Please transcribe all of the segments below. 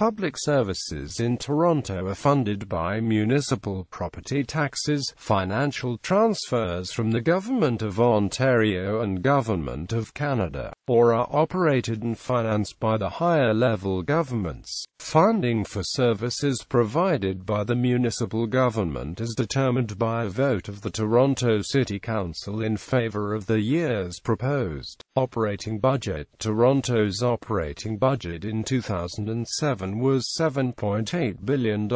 Public services in Toronto are funded by municipal property taxes, financial transfers from the Government of Ontario and Government of Canada, or are operated and financed by the higher-level governments. Funding for services provided by the municipal government is determined by a vote of the Toronto City Council in favour of the year's proposed operating budget. Toronto's operating budget in 2007 was $7.8 billion,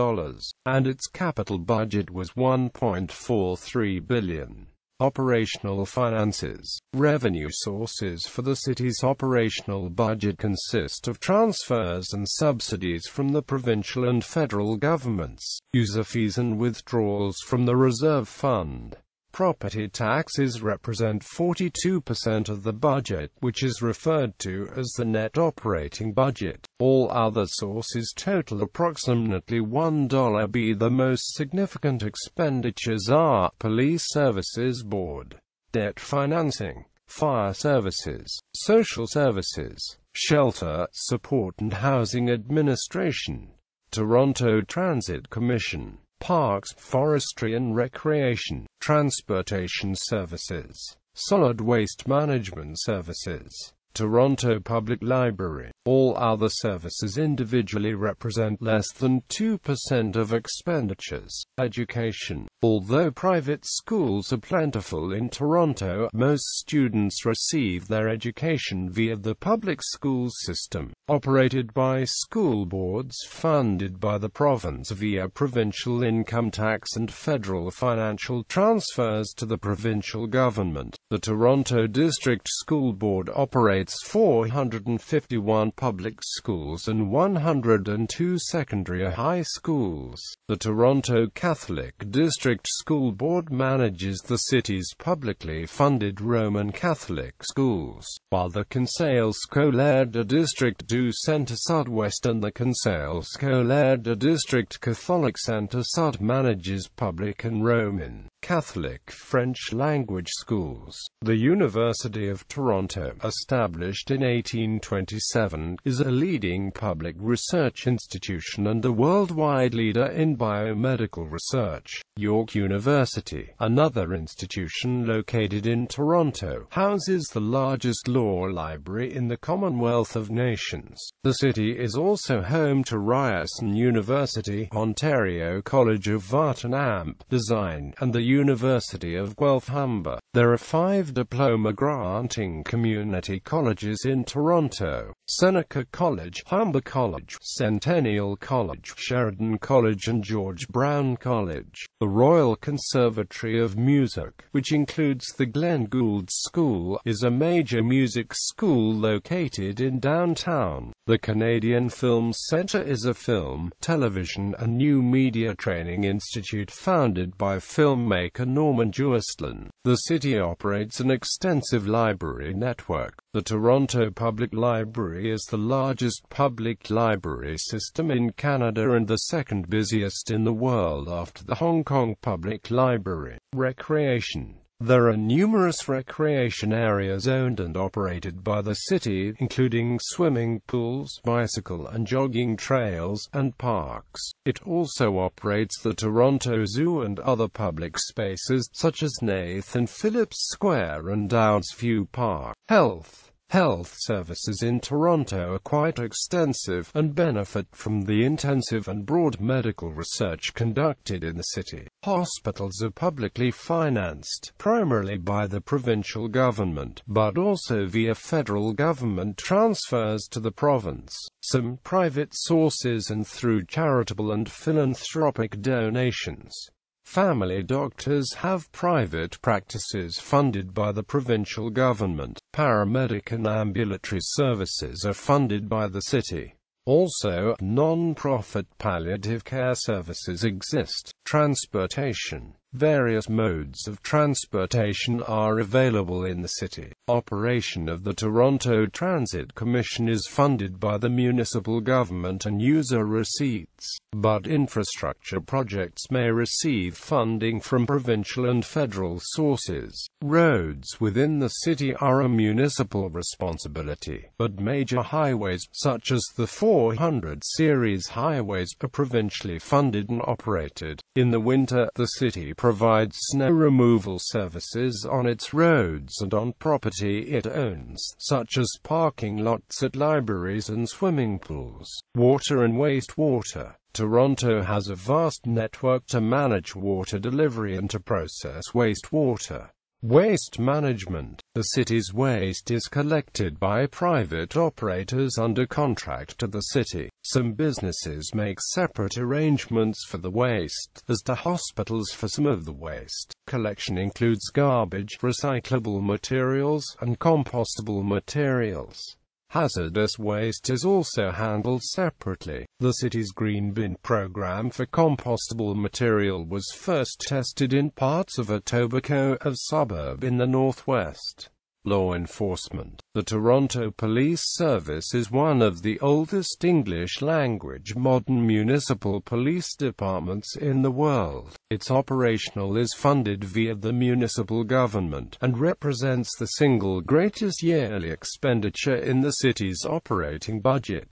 and its capital budget was $1.43 billion. Operational finances. Revenue sources for the city's operational budget consist of transfers and subsidies from the provincial and federal governments, user fees and withdrawals from the reserve fund. Property taxes represent 42% of the budget, which is referred to as the net operating budget. All other sources total approximately $1. The most significant expenditures are Police Services Board, debt financing, fire services, social services, shelter support and housing administration, Toronto Transit Commission, Parks, Forestry and Recreation, Transportation Services, Solid Waste Management Services, Toronto Public Library. All other services individually represent less than 2% of expenditures. Education. Although private schools are plentiful in Toronto, most students receive their education via the public school system, operated by school boards funded by the province via provincial income tax and federal financial transfers to the provincial government. The Toronto District School Board operates 451 public schools and 102 secondary high schools. The Toronto Catholic District School Board manages the city's publicly funded Roman Catholic schools, while the Conseil Scolaire de District du Centre-Sud West and the Conseil Scolaire de District Catholic Centre-Sud manages public and Roman Catholic French language schools. The University of Toronto, established in 1827, is a leading public research institution and a worldwide leader in biomedical research. York University, another institution located in Toronto, houses the largest law library in the Commonwealth of Nations. The city is also home to Ryerson University, Ontario College of Art and Amp Design, and the University of Guelph Humber. There are 5 diploma-granting community colleges in Toronto: Seneca College, Humber College, Centennial College, Sheridan College and George Brown College. The Royal Conservatory of Music, which includes the Glenn Gould School, is a major music school located in downtown. The Canadian Film Centre is a film, television and new media training institute founded by filmmaker Norman Jewestlin. The city operates an extensive library network. The Toronto Public Library is the largest public library system in Canada and the second busiest in the world after the Hong Kong Public Library. Recreation. There are numerous recreation areas owned and operated by the city, including swimming pools, bicycle and jogging trails, and parks. It also operates the Toronto Zoo and other public spaces, such as Nathan Phillips Square and Downsview Park. Health services in Toronto are quite extensive, and benefit from the intensive and broad medical research conducted in the city. Hospitals are publicly financed, primarily by the provincial government, but also via federal government transfers to the province, some private sources and through charitable and philanthropic donations. Family doctors have private practices funded by the provincial government. Paramedic and ambulatory services are funded by the city. Also, non-profit palliative care services exist. Transportation. Various modes of transportation are available in the city. Operation of the Toronto Transit Commission is funded by the municipal government and user receipts, but infrastructure projects may receive funding from provincial and federal sources. Roads within the city are a municipal responsibility, but major highways, such as the 400 series highways, are provincially funded and operated. In the winter, the city provides snow removal services on its roads and on property it owns, such as parking lots at libraries and swimming pools. Water and wastewater. Toronto has a vast network to manage water delivery and to process wastewater. Waste management. The city's waste is collected by private operators under contract to the city. Some businesses make separate arrangements for the waste, as do hospitals for some of the waste. Collection includes garbage, recyclable materials, and compostable materials. Hazardous waste is also handled separately. The city's Green Bin program for compostable material was first tested in parts of Etobicoke, a suburb in the northwest. Law enforcement. The Toronto Police Service is one of the oldest English-language modern municipal police departments in the world. Its operational is funded via the municipal government, and represents the single greatest yearly expenditure in the city's operating budget.